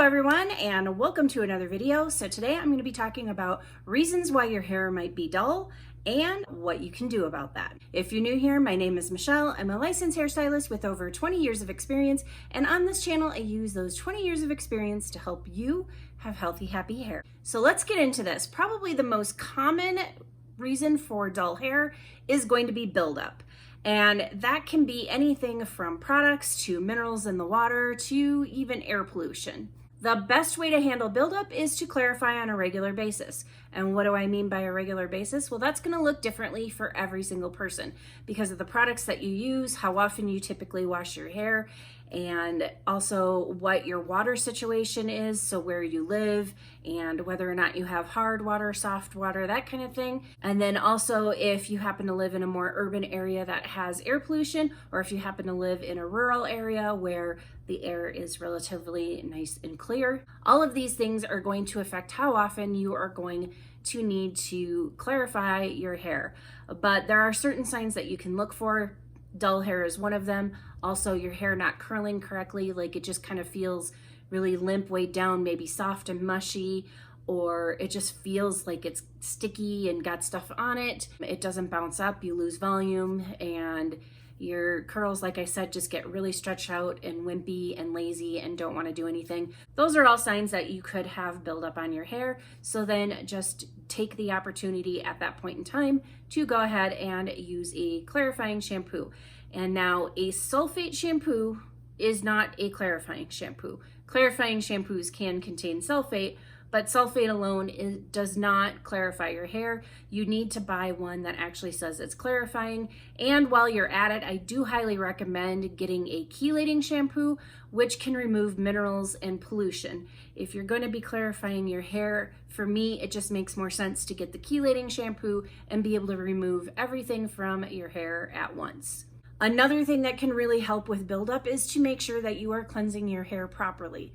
everyone, and welcome to another video. So today I'm going to be talking about reasons why your hair might be dull and what you can do about that. If you're new here, my name is Michelle. I'm a licensed hairstylist with over 20 years of experience, and on this channel I use those 20 years of experience to help you have healthy, happy hair. So let's get into this. Probably the most common reason for dull hair is going to be buildup. And that can be anything from products to minerals in the water to even air pollution. The best way to handle buildup is to clarify on a regular basis. And what do I mean by a regular basis? Well, that's going to look differently for every single person because of the products that you use, how often you typically wash your hair, and also what your water situation is, so where you live and whether or not you have hard water, soft water, that kind of thing. And then also if you happen to live in a more urban area that has air pollution, or if you happen to live in a rural area where the air is relatively nice and clear. All of these things are going to affect how often you are going to need to clarify your hair. But there are certain signs that you can look for. Dull hair is one of them. Also, your hair not curling correctly, like it just kind of feels really limp, weighed down, maybe soft and mushy, or it just feels like it's sticky and got stuff on it. It doesn't bounce up, you lose volume, and your curls, like I said, just get really stretched out and wimpy and lazy and don't want to do anything. Those are all signs that you could have buildup on your hair. So then just take the opportunity at that point in time to go ahead and use a clarifying shampoo. And now a sulfate shampoo is not a clarifying shampoo. Clarifying shampoos can contain sulfate, but sulfate alone does not clarify your hair. You need to buy one that actually says it's clarifying. And while you're at it, I do highly recommend getting a chelating shampoo, which can remove minerals and pollution. If you're going to be clarifying your hair, for me, it just makes more sense to get the chelating shampoo and be able to remove everything from your hair at once. Another thing that can really help with buildup is to make sure that you are cleansing your hair properly.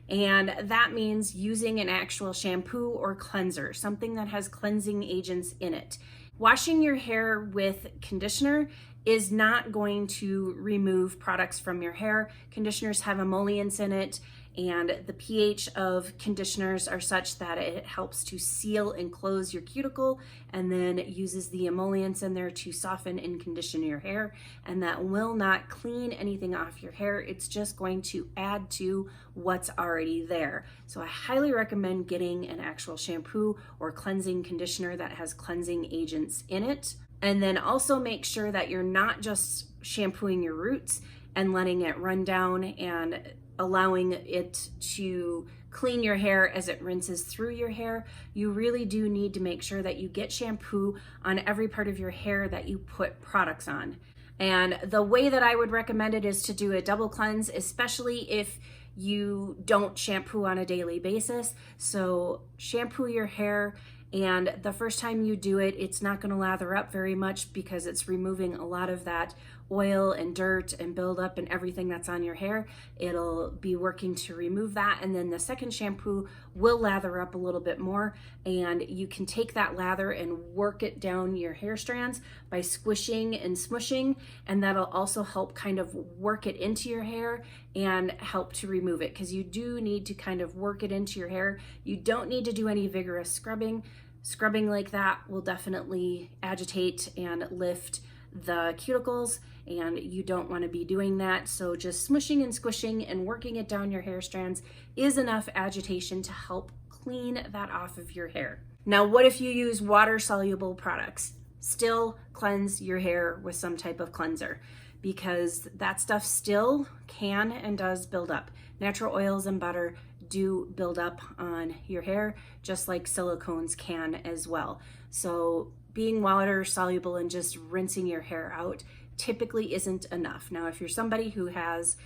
And that means using an actual shampoo or cleanser, something that has cleansing agents in it. Washing your hair with conditioner is not going to remove products from your hair. Conditioners have emollients in it, and the pH of conditioners are such that it helps to seal and close your cuticle, and then it uses the emollients in there to soften and condition your hair, and that will not clean anything off your hair. It's just going to add to what's already there. So I highly recommend getting an actual shampoo or cleansing conditioner that has cleansing agents in it. And then also make sure that you're not just shampooing your roots and letting it run down and allowing it to clean your hair as it rinses through your hair. You really do need to make sure that you get shampoo on every part of your hair that you put products on. And the way that I would recommend it is to do a double cleanse, especially if you don't shampoo on a daily basis. So shampoo your hair, and the first time you do it, it's not going to lather up very much because it's removing a lot of that oil and dirt and buildup and everything that's on your hair. It'll be working to remove that, and then the second shampoo will lather up a little bit more, and you can take that lather and work it down your hair strands by squishing and smushing, and that'll also help kind of work it into your hair and help to remove it, because you do need to kind of work it into your hair. You don't need to do any vigorous scrubbing. Scrubbing like that will definitely agitate and lift the cuticles, and you don't want to be doing that. So just smushing and squishing and working it down your hair strands is enough agitation to help clean that off of your hair. Now, what if you use water-soluble products? Still cleanse your hair with some type of cleanser, because that stuff still can and does build up. Natural oils and butter do build up on your hair, just like silicones can as well. So being water soluble and just rinsing your hair out typically isn't enough. Now, if you're somebody who has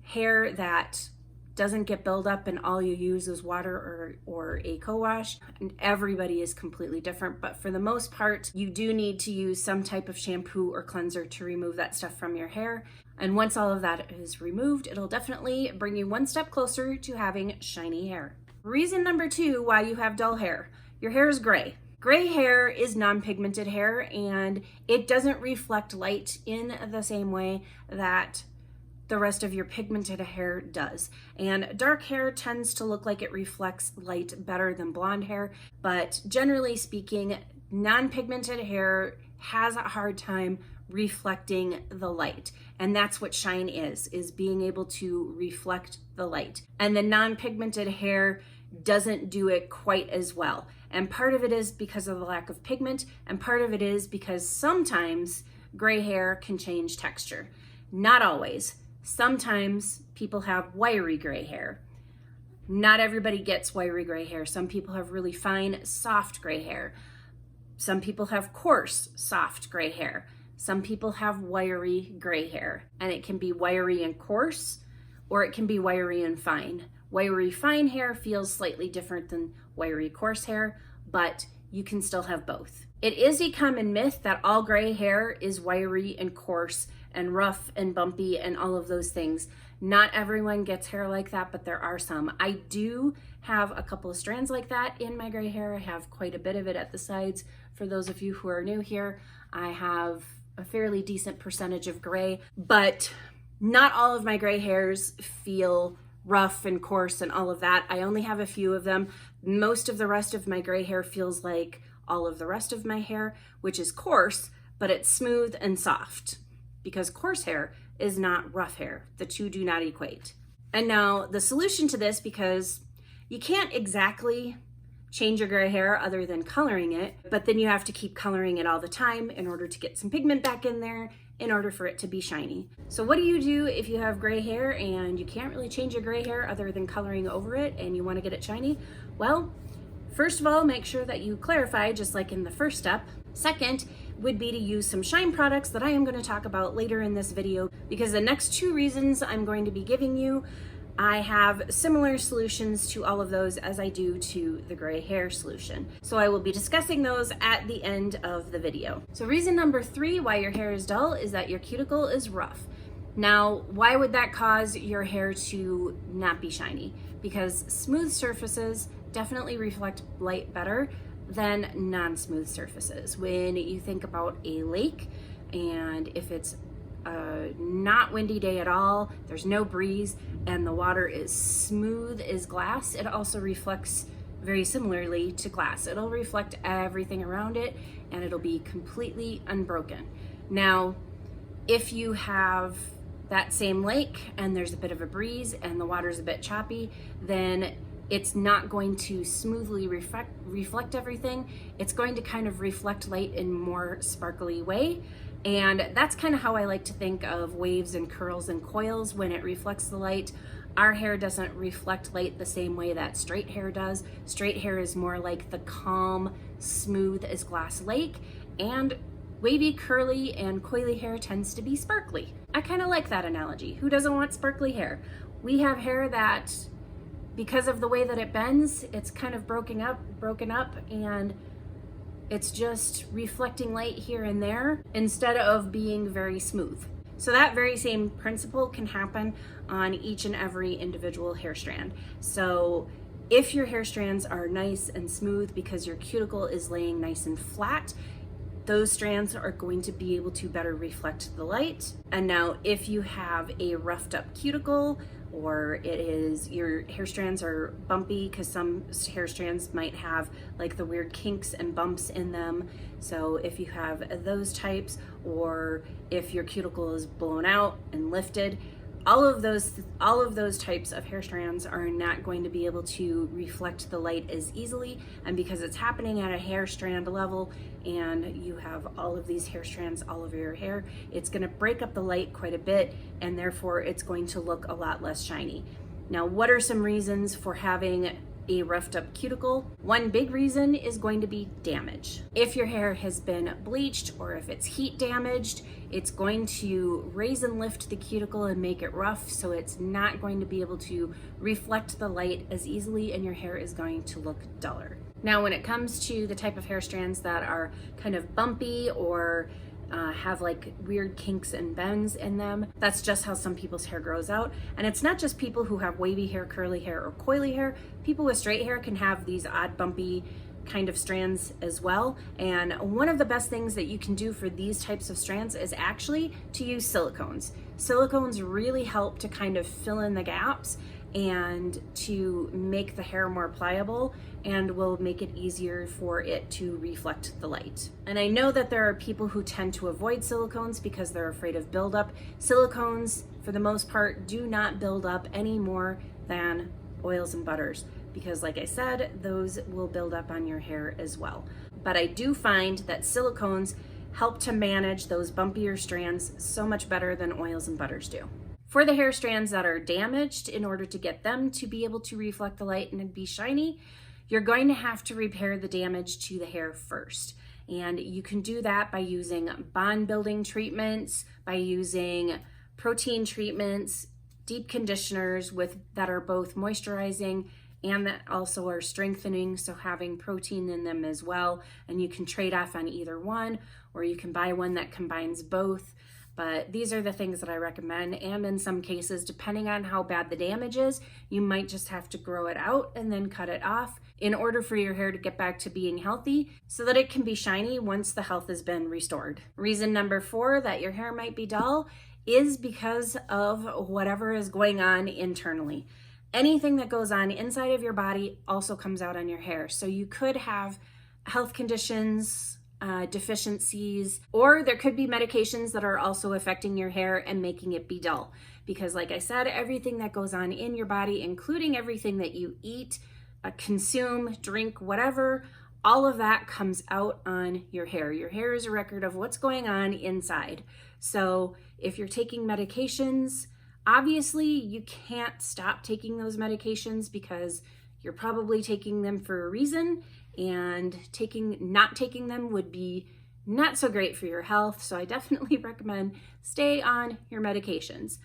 hair that doesn't get buildup and all you use is water or a co-wash, and everybody is completely different, but for the most part, you do need to use some type of shampoo or cleanser to remove that stuff from your hair. And once all of that is removed, it'll definitely bring you one step closer to having shiny hair. Reason number 2 why you have dull hair. Your hair is gray. Gray hair is non-pigmented hair, and it doesn't reflect light in the same way that the rest of your pigmented hair does. And dark hair tends to look like it reflects light better than blonde hair, but generally speaking, non-pigmented hair has a hard time reflecting the light. And that's what shine is being able to reflect the light. And the non-pigmented hair doesn't do it quite as well. And part of it is because of the lack of pigment, and part of it is because sometimes gray hair can change texture. Not always. Sometimes people have wiry gray hair. Not everybody gets wiry gray hair. Some people have really fine, soft gray hair. Some people have coarse, soft gray hair. Some people have wiry gray hair, and it can be wiry and coarse, or it can be wiry and fine. Wiry fine hair feels slightly different than wiry coarse hair, but you can still have both. It is a common myth that all gray hair is wiry and coarse and rough and bumpy and all of those things. Not everyone gets hair like that, but there are some. I do have a couple of strands like that in my gray hair. I have quite a bit of it at the sides. For those of you who are new here, I have a fairly decent percentage of gray, but not all of my gray hairs feel rough and coarse and all of that. I only have a few of them. Most of the rest of my gray hair feels like all of the rest of my hair, which is coarse, but it's smooth and soft, because coarse hair is not rough hair. The two do not equate. And now the solution to this, because you can't exactly change your gray hair other than coloring it, but then you have to keep coloring it all the time in order to get some pigment back in there in order for it to be shiny. So what do you do if you have gray hair and you can't really change your gray hair other than coloring over it and you want to get it shiny? Well, first of all, make sure that you clarify, just like in the first step. Second would be to use some shine products that I am going to talk about later in this video, because the next two reasons I'm going to be giving you, I have similar solutions to all of those as I do to the gray hair solution. So I will be discussing those at the end of the video. So reason number 3 why your hair is dull is that your cuticle is rough. Now, why would that cause your hair to not be shiny? Because smooth surfaces definitely reflect light better than non-smooth surfaces. When you think about a lake, and if it's a not windy day at all, there's no breeze, and the water is smooth as glass, it also reflects very similarly to glass. It'll reflect everything around it, and it'll be completely unbroken. Now, if you have that same lake and there's a bit of a breeze and the water's a bit choppy, then it's not going to smoothly reflect everything. It's going to kind of reflect light in a more sparkly way. And that's kind of how I like to think of waves and curls and coils when it reflects the light. Our hair doesn't reflect light the same way that straight hair does. Straight hair is more like the calm, smooth as glass lake, and wavy, curly, and coily hair tends to be sparkly. I kind of like that analogy. Who doesn't want sparkly hair? We have hair that, because of the way that it bends, it's kind of broken up, and it's just reflecting light here and there instead of being very smooth. So that very same principle can happen on each and every individual hair strand. So if your hair strands are nice and smooth because your cuticle is laying nice and flat, those strands are going to be able to better reflect the light. And now if you have a roughed up cuticle, or it is your hair strands are bumpy, because some hair strands might have like the weird kinks and bumps in them. So if you have those types, or if your cuticle is blown out and lifted, all of those types of hair strands are not going to be able to reflect the light as easily. And because it's happening at a hair strand level, and you have all of these hair strands all over your hair, it's going to break up the light quite a bit, and therefore it's going to look a lot less shiny. Now, what are some reasons for having a roughed up cuticle? One big reason is going to be damage. If your hair has been bleached, or if it's heat damaged, it's going to raise and lift the cuticle and make it rough, so it's not going to be able to reflect the light as easily, and your hair is going to look duller. Now, when it comes to the type of hair strands that are kind of bumpy or have like weird kinks and bends in them, that's just how some people's hair grows out. And it's not just people who have wavy hair, curly hair, or coily hair. People with straight hair can have these odd bumpy kind of strands as well. And one of the best things that you can do for these types of strands is actually to use silicones. Silicones really help to kind of fill in the gaps and to make the hair more pliable, and will make it easier for it to reflect the light. And I know that there are people who tend to avoid silicones because they're afraid of buildup. Silicones, for the most part, do not build up any more than oils and butters, because like I said, those will build up on your hair as well. But I do find that silicones help to manage those bumpier strands so much better than oils and butters do. For the hair strands that are damaged, in order to get them to be able to reflect the light and be shiny, you're going to have to repair the damage to the hair first. And you can do that by using bond building treatments, by using protein treatments, deep conditioners that are both moisturizing and that also are strengthening, so having protein in them as well. And you can trade off on either one, or you can buy one that combines both. But these are the things that I recommend, and in some cases, depending on how bad the damage is, you might just have to grow it out and then cut it off in order for your hair to get back to being healthy so that it can be shiny once the health has been restored. Reason number 4 that your hair might be dull is because of whatever is going on internally. Anything that goes on inside of your body also comes out on your hair. So you could have health conditions, deficiencies, or there could be medications that are also affecting your hair and making it be dull. Because like I said, everything that goes on in your body, including everything that you eat, consume, drink, whatever, all of that comes out on your hair. Your hair is a record of what's going on inside. So if you're taking medications, obviously you can't stop taking those medications because you're probably taking them for a reason, and not taking them would be not so great for your health. So I definitely recommend stay on your medications.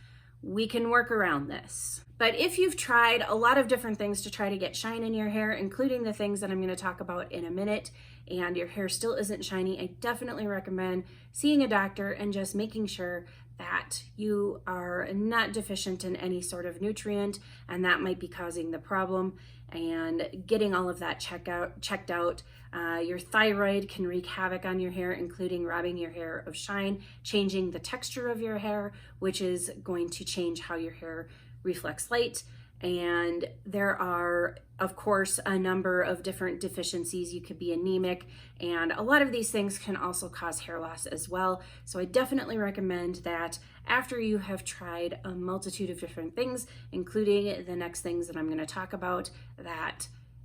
We can work around this. But if you've tried a lot of different things to try to get shine in your hair, including the things that I'm going to talk about in a minute, and your hair still isn't shiny, I definitely recommend seeing a doctor and just making sure that you are not deficient in any sort of nutrient, and that might be causing the problem, and getting all of that checked out. Your thyroid can wreak havoc on your hair, including robbing your hair of shine, changing the texture of your hair, which is going to change how your hair reflects light. And there are, of course, a number of different deficiencies. You could be anemic, and a lot of these things can also cause hair loss as well. So I definitely recommend that after you have tried a multitude of different things, including the next things that I'm going to talk about,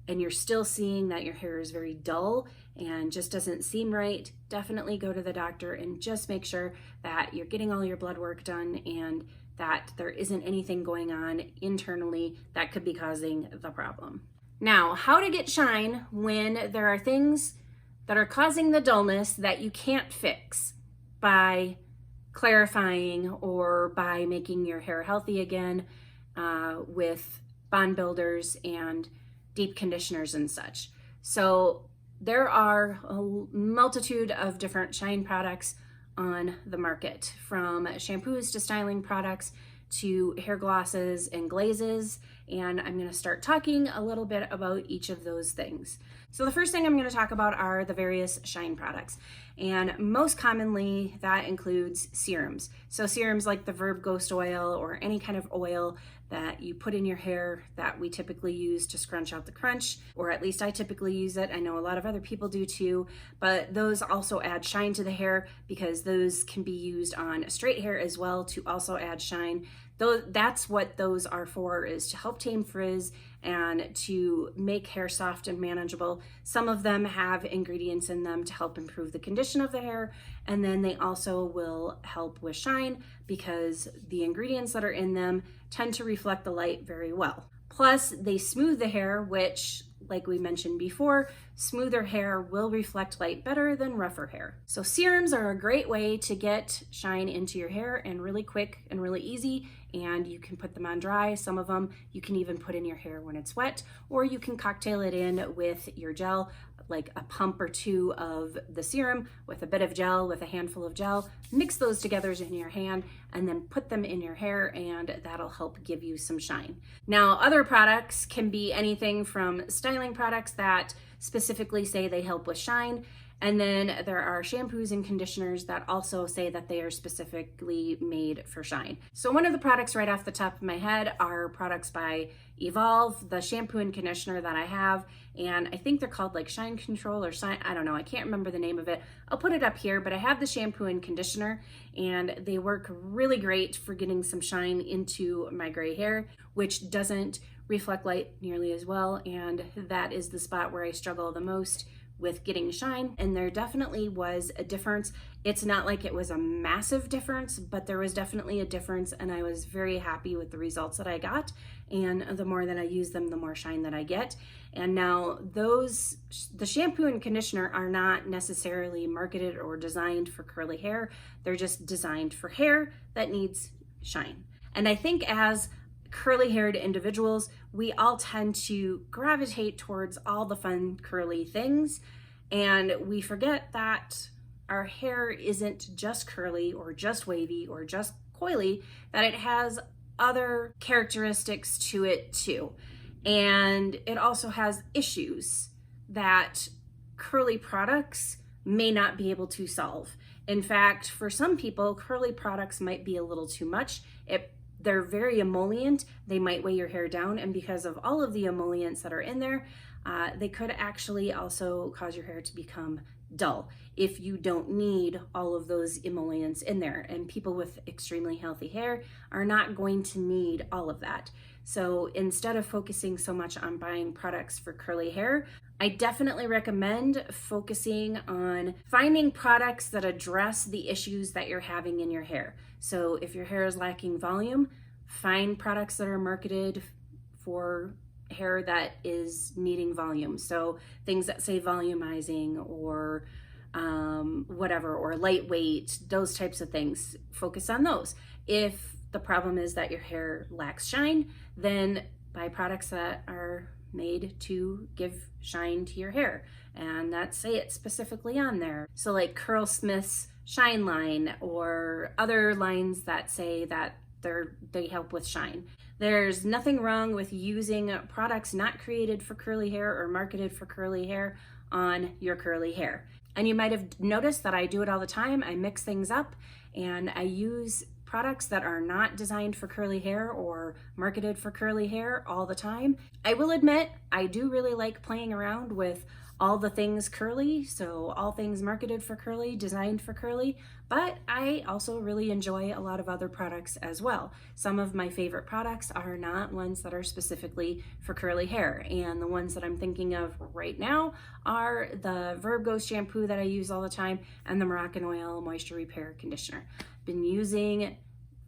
and you're still seeing that your hair is very dull and just doesn't seem right, definitely go to the doctor and just make sure that you're getting all your blood work done and that there isn't anything going on internally that could be causing the problem. Now, how to get shine when there are things that are causing the dullness that you can't fix by clarifying or by making your hair healthy again with bond builders and deep conditioners and such. So there are a multitude of different shine products on the market, from shampoos to styling products to hair glosses and glazes, and I'm going to start talking a little bit about each of those things. So the first thing I'm going to talk about are the various shine products, and most commonly that includes serums. So serums like the Verb Ghost oil or any kind of oil that you put in your hair that we typically use to scrunch out the crunch, or at least I typically use it. I know a lot of other people do too, but those also add shine to the hair because those can be used on straight hair as well to also add shine. Though that's what those are for, is to help tame frizz and to make hair soft and manageable. Some of them have ingredients in them to help improve the condition of the hair, and then they also will help with shine because the ingredients that are in them tend to reflect the light very well. Plus, they smooth the hair, which, like we mentioned before, smoother hair will reflect light better than rougher hair. So serums are a great way to get shine into your hair, and really quick and really easy and you can put them on dry. Some of them you can even put in your hair when it's wet, or you can cocktail it in with your gel, like a pump or two of the serum with a bit of gel, with a handful of gel. Mix those together in your hand and then put them in your hair, and that'll help give you some shine. Now, other products can be anything from styling products that specifically say they help with shine, and then there are shampoos and conditioners that also say that they are specifically made for shine. So one of the products right off the top of my head are products by Evolve, the shampoo and conditioner that I have, and I think they're called like Shine Control or Shine, I don't know, I can't remember the name of it. I'll put it up here, but I have the shampoo and conditioner, and they work really great for getting some shine into my gray hair, which doesn't reflect light nearly as well, and that is the spot where I struggle the most with getting shine. And there definitely was a difference. It's not like it was a massive difference, but there was definitely a difference, and I was very happy with the results that I got. And the more that I use them, the more shine that I get. And now the shampoo and conditioner are not necessarily marketed or designed for curly hair. They're just designed for hair that needs shine. And I think as curly haired individuals, we all tend to gravitate towards all the fun curly things, and we forget that our hair isn't just curly or just wavy or just coily, that it has other characteristics to it too. And it also has issues that curly products may not be able to solve. In fact, for some people, curly products might be a little too much. They're very emollient. They might weigh your hair down, and because of all of the emollients that are in there, they could actually also cause your hair to become dull if you don't need all of those emollients in there. And people with extremely healthy hair are not going to need all of that. So instead of focusing so much on buying products for curly hair, I definitely recommend focusing on finding products that address the issues that you're having in your hair. So if your hair is lacking volume, find products that are marketed for hair that is needing volume. So things that say volumizing or whatever, or lightweight, those types of things. Focus on those. If the problem is that your hair lacks shine, then buy products that are made to give shine to your hair, and that say it specifically on there. So like Curlsmith's Shine Line, or other lines that say that they help with shine. There's nothing wrong with using products not created for curly hair or marketed for curly hair on your curly hair. And you might have noticed that I do it all the time. I mix things up and I use products that are not designed for curly hair or marketed for curly hair all the time. I will admit, I do really like playing around with all the things curly, so all things marketed for curly, designed for curly, but I also really enjoy a lot of other products as well. Some of my favorite products are not ones that are specifically for curly hair, and the ones that I'm thinking of right now are the Verbgo shampoo that I use all the time and the Moroccanoil Moisture Repair Conditioner. Been using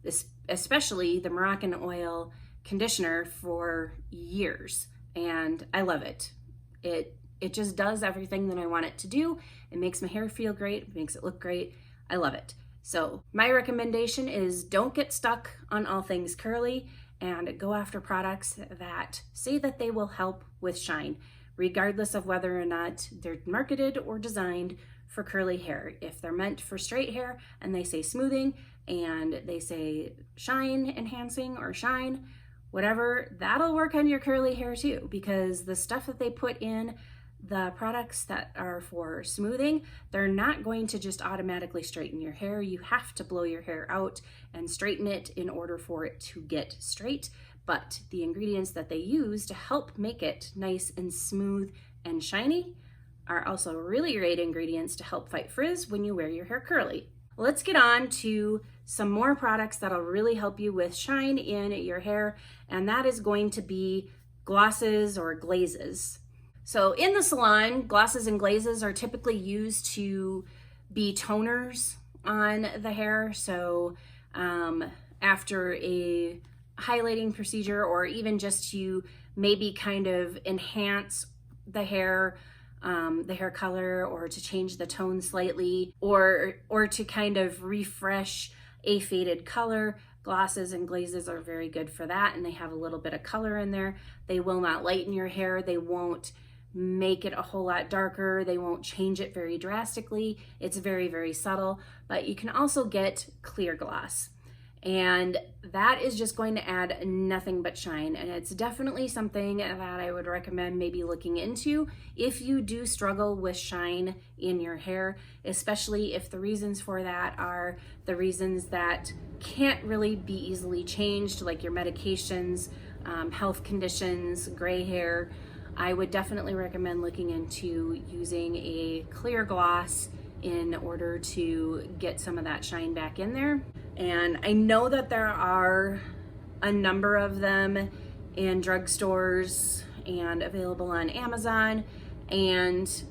this, especially the Moroccanoil conditioner, for years, and I love it. It just does everything that I want it to do. It makes my hair feel great, it makes it look great. I love it. So my recommendation is don't get stuck on all things curly and go after products that say that they will help with shine, regardless of whether or not they're marketed or designed for curly hair. If they're meant for straight hair and they say smoothing and they say shine enhancing or shine, whatever, that'll work on your curly hair too, because the stuff that they put in the products that are for smoothing, they're not going to just automatically straighten your hair. You have to blow your hair out and straighten it in order for it to get straight. But the ingredients that they use to help make it nice and smooth and shiny are also really great ingredients to help fight frizz when you wear your hair curly. Let's get on to some more products that'll really help you with shine in your hair, and that is going to be glosses or glazes. So in the salon, glosses and glazes are typically used to be toners on the hair. So after a highlighting procedure, or even just to maybe kind of enhance the hair color, or to change the tone slightly, or to kind of refresh a faded color, Glosses and glazes are very good for that, and they have a little bit of color in there. They will not lighten your hair. They won't make it a whole lot darker. They won't change it very drastically. It's very, very subtle, but you can also get clear gloss. And that is just going to add nothing but shine. And it's definitely something that I would recommend maybe looking into if you do struggle with shine in your hair, especially if the reasons for that are the reasons that can't really be easily changed, like your medications, health conditions, gray hair. I would definitely recommend looking into using a clear gloss in order to get some of that shine back in there. And I know that there are a number of them in drugstores and available on Amazon, and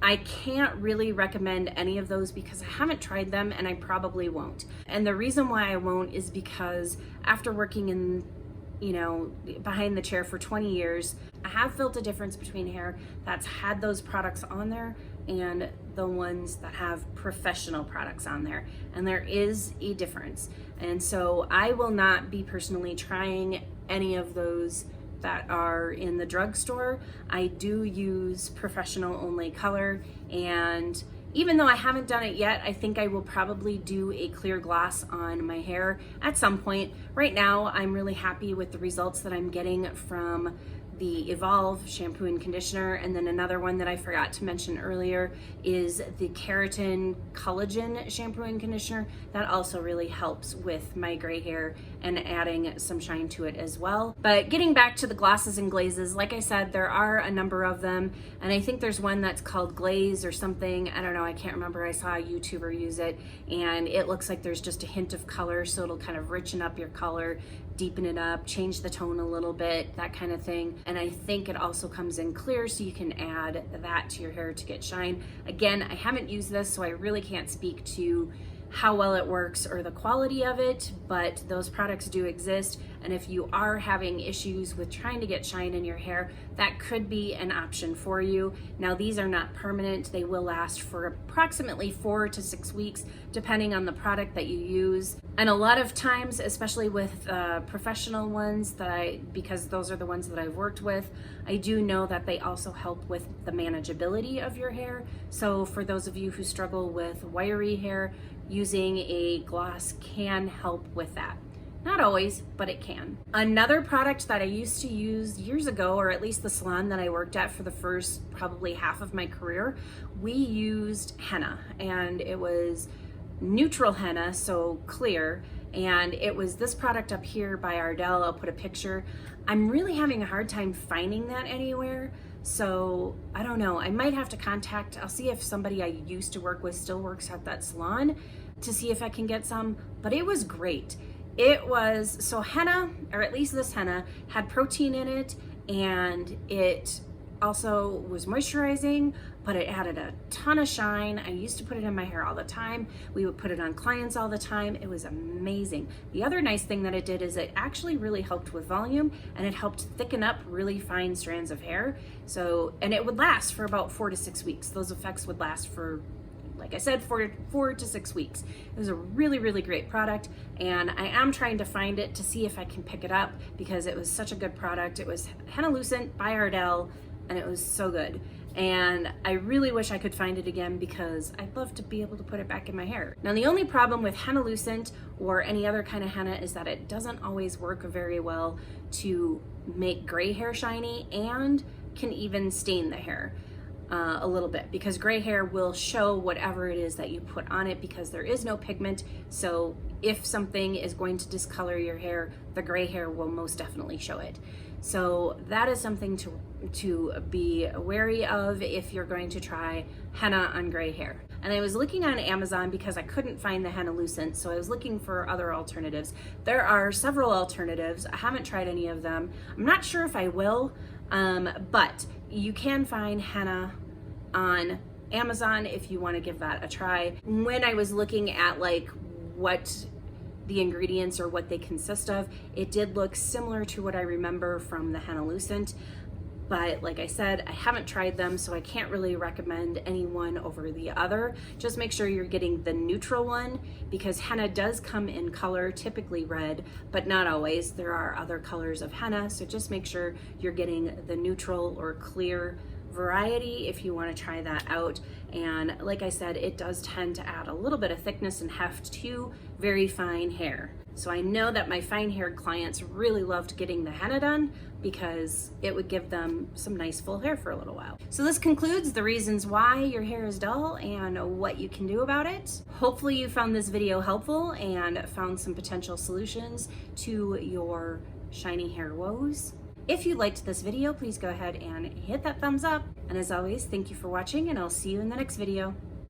I can't really recommend any of those because I haven't tried them and I probably won't. And the reason why I won't is because after working in behind the chair for 20 years, I have felt a difference between hair that's had those products on there and the ones that have professional products on there. And there is a difference. And so I will not be personally trying any of those that are in the drugstore. I do use professional only color, and even though I haven't done it yet, I think I will probably do a clear gloss on my hair at some point. Right now, I'm really happy with the results that I'm getting from the Evolve shampoo and conditioner. And then another one that I forgot to mention earlier is the Keratin Collagen shampoo and conditioner. That also really helps with my gray hair and adding some shine to it as well. But getting back to the glosses and glazes, like I said, there are a number of them. And I think there's one that's called Glaze or something. I don't know, I can't remember. I saw a YouTuber use it, and it looks like there's just a hint of color, so it'll kind of richen up your color, deepen it up, change the tone a little bit, that kind of thing. And I think it also comes in clear, so you can add that to your hair to get shine. Again, I haven't used this, so I really can't speak to how well it works or the quality of it, but those products do exist. And if you are having issues with trying to get shine in your hair, that could be an option for you. Now, these are not permanent. They will last for approximately 4 to 6 weeks, depending on the product that you use. And a lot of times, especially with professional ones, because those are the ones that I've worked with, I do know that they also help with the manageability of your hair. So for those of you who struggle with wiry hair, using a gloss can help with that. Not always, but it can. Another product that I used to use years ago, or at least the salon that I worked at for the first probably half of my career, we used henna, and it was neutral henna, so clear. And it was this product up here by Ardell. I'll put a picture. I'm really having a hard time finding that anywhere. So I don't know, I might have to I'll see if somebody I used to work with still works at that salon to see if I can get some, but it was great. So henna, or at least this henna, had protein in it, and it also was moisturizing, but it added a ton of shine. I used to put it in my hair all the time. We would put it on clients all the time. It was amazing. The other nice thing that it did is it actually really helped with volume, and it helped thicken up really fine strands of hair. And it would last for about 4 to 6 weeks. Those effects would last for, like I said, 4 to 6 weeks. It was a really, really great product, and I am trying to find it to see if I can pick it up because it was such a good product. It was Henna Lucent by Ardell, and it was so good. And I really wish I could find it again because I'd love to be able to put it back in my hair. Now, the only problem with Henna Lucent or any other kind of henna is that it doesn't always work very well to make gray hair shiny, and can even stain the hair a little bit, because gray hair will show whatever it is that you put on it because there is no pigment. So if something is going to discolor your hair, the gray hair will most definitely show it. So that is something to be wary of if you're going to try henna on gray hair. And I was looking on Amazon because I couldn't find the Henna Lucent, so I was looking for other alternatives. There are several alternatives. I haven't tried any of them. I'm not sure if I will, but you can find henna on Amazon if you want to give that a try. When I was looking at like what the ingredients or what they consist of, it did look similar to what I remember from the Henna Lucent. but like I said, I haven't tried them, so I can't really recommend any one over the other. Just make sure you're getting the neutral one, because henna does come in color, typically red, but not always. There are other colors of henna, so just make sure you're getting the neutral or clear variety if you want to try that out. And like I said, it does tend to add a little bit of thickness and heft to very fine hair. So I know that my fine haired clients really loved getting the henna done because it would give them some nice full hair for a little while. So this concludes the reasons why your hair is dull and what you can do about it. Hopefully you found this video helpful and found some potential solutions to your shiny hair woes. If you liked this video, please go ahead and hit that thumbs up. And as always, thank you for watching, and I'll see you in the next video.